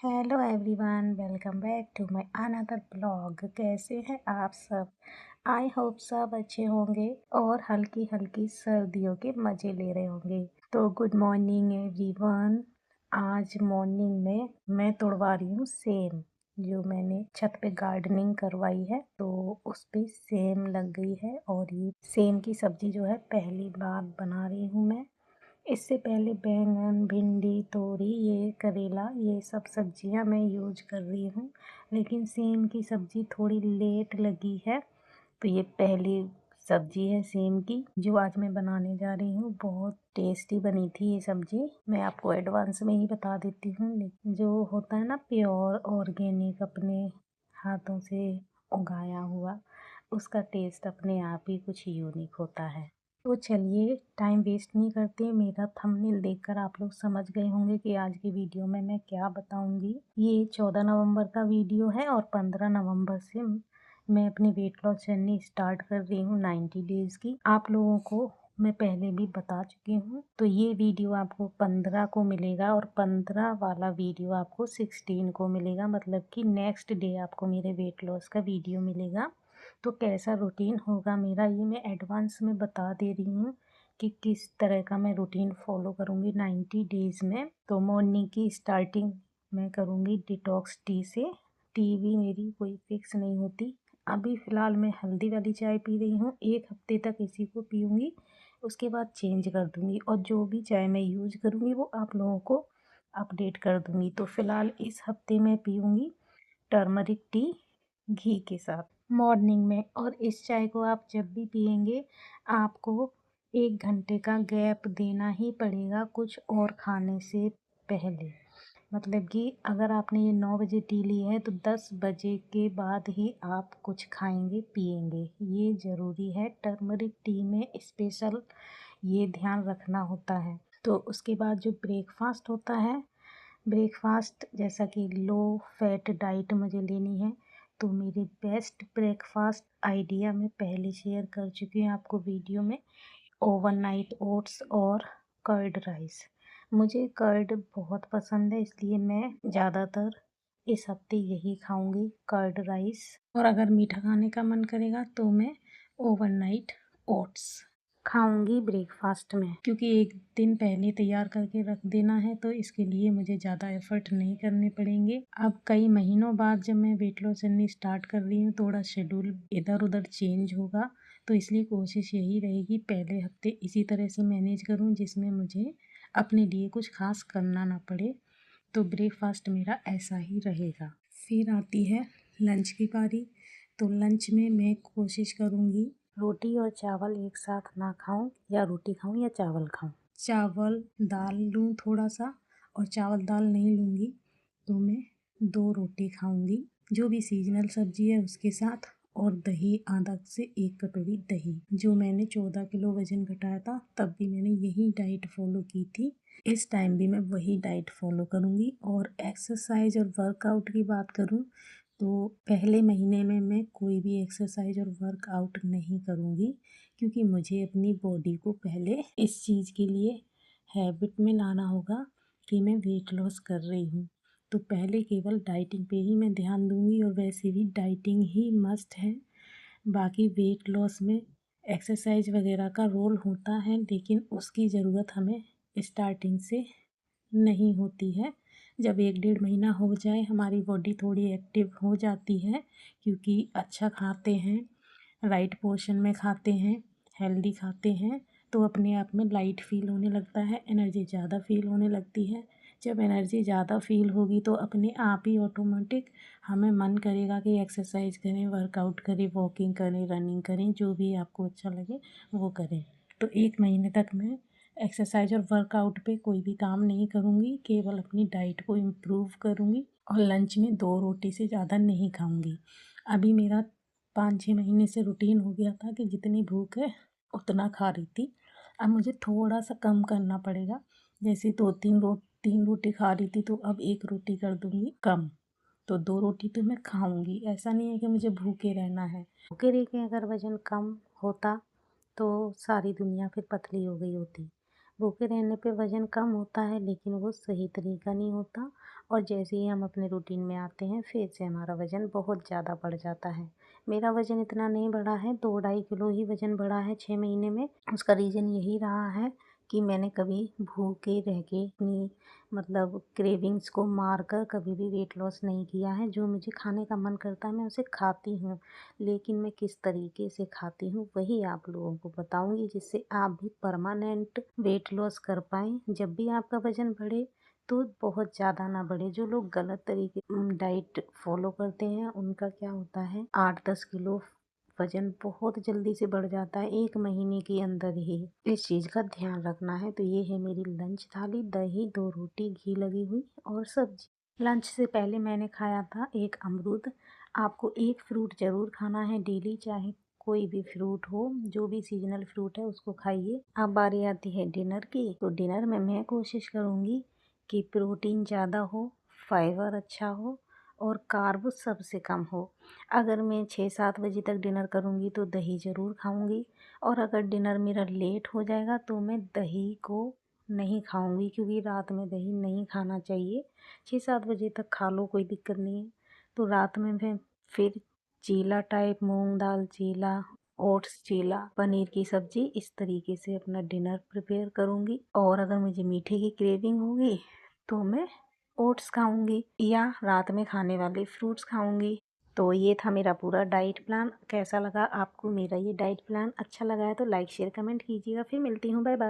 Hello everyone, welcome back to my another blog. कैसे हैं आप सब? आई होप सब अच्छे होंगे और हल्की हल्की सर्दियों के मज़े ले रहे होंगे। तो गुड मॉर्निंग एवरीवन। आज मॉर्निंग में मैं तोड़वा रही हूँ सेम, जो मैंने छत पे गार्डनिंग करवाई है तो उस पे सेम लग गई है। और ये सेम की सब्ज़ी जो है पहली बार बना रही हूँ मैं। इससे पहले बैंगन, भिंडी, तोरी, ये करेला, ये सब सब्जियां मैं यूज कर रही हूँ, लेकिन सेम की सब्ज़ी थोड़ी लेट लगी है। तो ये पहली सब्ज़ी है सेम की जो आज मैं बनाने जा रही हूँ। बहुत टेस्टी बनी थी ये सब्ज़ी, मैं आपको एडवांस में ही बता देती हूँ। लेकिन जो होता है ना प्योर ऑर्गेनिक अपने हाथों से उगाया हुआ, उसका टेस्ट अपने आप ही कुछ यूनिक होता है। तो चलिए टाइम वेस्ट नहीं करते, मेरा थंबनेल देखकर आप लोग समझ गए होंगे कि आज की वीडियो में मैं क्या बताऊंगी। ये 14 नवंबर का वीडियो है और 15 नवंबर से मैं अपनी वेट लॉस जर्नी स्टार्ट कर रही हूँ 90 डेज़ की। आप लोगों को मैं पहले भी बता चुकी हूँ। तो ये वीडियो आपको 15 को मिलेगा और 15 वाला वीडियो आपको 16 को मिलेगा, मतलब कि नेक्स्ट डे आपको मेरे वेट लॉस का वीडियो मिलेगा। तो कैसा रूटीन होगा मेरा, ये मैं एडवांस में बता दे रही हूँ कि किस तरह का मैं रूटीन फॉलो करूँगी 90 डेज़ में। तो मॉर्निंग की स्टार्टिंग मैं करूँगी डिटॉक्स टी से। टी भी मेरी कोई फिक्स नहीं होती। अभी फ़िलहाल मैं हल्दी वाली चाय पी रही हूँ, एक हफ्ते तक इसी को पीऊँगी, उसके बाद चेंज कर दूँगी और जो भी चाय मैं यूज करूँगी वो आप लोगों को अपडेट कर दूँगी। तो फ़िलहाल इस हफ्ते मैं पीऊँगी टर्मरिक टी घी के साथ मॉर्निंग में। और इस चाय को आप जब भी पियेंगे आपको 1 घंटे का गैप देना ही पड़ेगा कुछ और खाने से पहले। मतलब कि अगर आपने ये 9 बजे टी ली है तो 10 बजे के बाद ही आप कुछ खाएंगे पिएंगे, ये ज़रूरी है। टर्मरिक टी में स्पेशल ये ध्यान रखना होता है। तो उसके बाद जो ब्रेकफास्ट होता है, ब्रेकफास्ट जैसा कि लो फैट डाइट मुझे लेनी है, तो मेरे बेस्ट ब्रेकफास्ट आइडिया मैं पहले शेयर कर चुकी हूँ आपको वीडियो में। ओवरनाइट ओट्स और कर्ड राइस। मुझे कर्ड बहुत पसंद है, इसलिए मैं ज़्यादातर इस हफ्ते यही खाऊंगी, कर्ड राइस। और अगर मीठा खाने का मन करेगा तो मैं ओवरनाइट ओट्स खाऊंगी ब्रेकफास्ट में, क्योंकि एक दिन पहले तैयार करके रख देना है तो इसके लिए मुझे ज़्यादा एफर्ट नहीं करने पड़ेंगे। अब कई महीनों बाद जब मैं वेट लॉस जर्नी स्टार्ट कर रही हूँ, थोड़ा शेड्यूल इधर उधर चेंज होगा, तो इसलिए कोशिश यही रहेगी पहले हफ्ते इसी तरह से मैनेज करूँ जिसमें मुझे अपने लिए कुछ खास करना ना पड़े। तो ब्रेकफास्ट मेरा ऐसा ही रहेगा। फिर आती है लंच की पारी। तो लंच में मैं कोशिश करूँगी रोटी और चावल एक साथ ना खाऊं, या रोटी खाऊं या चावल खाऊं। चावल दाल लूँ थोड़ा सा, और चावल दाल नहीं लूँगी तो मैं 2 रोटी खाऊंगी जो भी सीजनल सब्जी है उसके साथ, और दही आधा से 1 कटोरी दही। जो मैंने 14 किलो वज़न घटाया था तब भी मैंने यही डाइट फॉलो की थी, इस टाइम भी मैं वही डाइट फॉलो करूँगी। और एक्सरसाइज और वर्कआउट की बात करूँ तो पहले महीने में मैं कोई भी एक्सरसाइज और वर्कआउट नहीं करूँगी, क्योंकि मुझे अपनी बॉडी को पहले इस चीज़ के लिए हैबिट में लाना होगा कि मैं वेट लॉस कर रही हूँ। तो पहले केवल डाइटिंग पे ही मैं ध्यान दूँगी, और वैसे भी डाइटिंग ही मस्ट है। बाकी वेट लॉस में एक्सरसाइज वगैरह का रोल होता है, लेकिन उसकी ज़रूरत हमें स्टार्टिंग से नहीं होती है। जब 1 डेढ़ महीना हो जाए हमारी बॉडी थोड़ी एक्टिव हो जाती है, क्योंकि अच्छा खाते हैं, राइट पोर्शन में खाते हैं, हेल्दी खाते हैं, तो अपने आप में लाइट फील होने लगता है, एनर्जी ज़्यादा फील होने लगती है। जब एनर्जी ज़्यादा फील होगी तो अपने आप ही ऑटोमेटिक हमें मन करेगा कि एक्सरसाइज करें, वर्कआउट करें, वॉकिंग करें, रनिंग करें, जो भी आपको अच्छा लगे वो करें। तो 1 महीने तक मैं एक्सरसाइज और वर्कआउट पे कोई भी काम नहीं करूँगी, केवल अपनी डाइट को इम्प्रूव करूँगी, और लंच में 2 रोटी से ज़्यादा नहीं खाऊँगी। अभी मेरा 5-6 महीने से रूटीन हो गया था कि जितनी भूख है उतना खा रही थी। अब मुझे थोड़ा सा कम करना पड़ेगा, जैसे 3 रोटी खा रही थी तो अब 1 रोटी कर दूँगी कम। तो 2 रोटी तो मैं खाऊँगी, ऐसा नहीं है कि मुझे भूखे रहना है। भूखे रह के अगर वज़न कम होता तो सारी दुनिया फिर पतली हो गई होती। भूखे रहने पे वज़न कम होता है, लेकिन वो सही तरीका नहीं होता और जैसे ही हम अपने रूटीन में आते हैं फिर से हमारा वज़न बहुत ज़्यादा बढ़ जाता है। मेरा वज़न इतना नहीं बढ़ा है, 2 ढाई किलो ही वज़न बढ़ा है 6 महीने में। उसका रीज़न यही रहा है कि मैंने कभी भूखे रह के अपनी मतलब क्रेविंग्स को मार कर कभी भी वेट लॉस नहीं किया है। जो मुझे खाने का मन करता है मैं उसे खाती हूँ, लेकिन मैं किस तरीके से खाती हूँ वही आप लोगों को बताऊँगी, जिससे आप भी परमानेंट वेट लॉस कर पाएँ। जब भी आपका वज़न बढ़े तो बहुत ज़्यादा ना बढ़े। जो लोग गलत तरीके डाइट फॉलो करते हैं उनका क्या होता है 8-10 किलो वज़न बहुत जल्दी से बढ़ जाता है 1 महीने के अंदर ही। इस चीज़ का ध्यान रखना है। तो ये है मेरी लंच थाली, दही, 2 रोटी, घी लगी हुई और सब्ज़ी। लंच से पहले मैंने खाया था 1 अमरूद। आपको 1 फ्रूट ज़रूर खाना है डेली, चाहे कोई भी फ्रूट हो, जो भी सीज़नल फ्रूट है उसको खाइए। अब बारी आती है डिनर की, तो डिनर में मैं कोशिश करूँगी कि प्रोटीन ज़्यादा हो, फाइबर अच्छा हो और कार्ब सबसे कम हो। अगर मैं 6-7 बजे तक डिनर करूँगी तो दही ज़रूर खाऊँगी और अगर डिनर मेरा लेट हो जाएगा तो मैं दही को नहीं खाऊँगी, क्योंकि रात में दही नहीं खाना चाहिए। 6-7 बजे तक खा लो, कोई दिक्कत नहीं है। तो रात में मैं फिर चीला टाइप, मूँग दाल चीला, ओट्स चीला, पनीर की सब्ज़ी, इस तरीके से अपना डिनर प्रिपेयर करूँगी। और अगर मुझे मीठे की क्रेविंग होगी तो मैं ओट्स खाऊँगी या रात में खाने वाले फ्रूट्स खाऊँगी। तो ये था मेरा पूरा डाइट प्लान। कैसा लगा आपको मेरा ये डाइट प्लान? अच्छा लगा है तो लाइक शेयर कमेंट कीजिएगा। फिर मिलती हूँ, बाय बाय।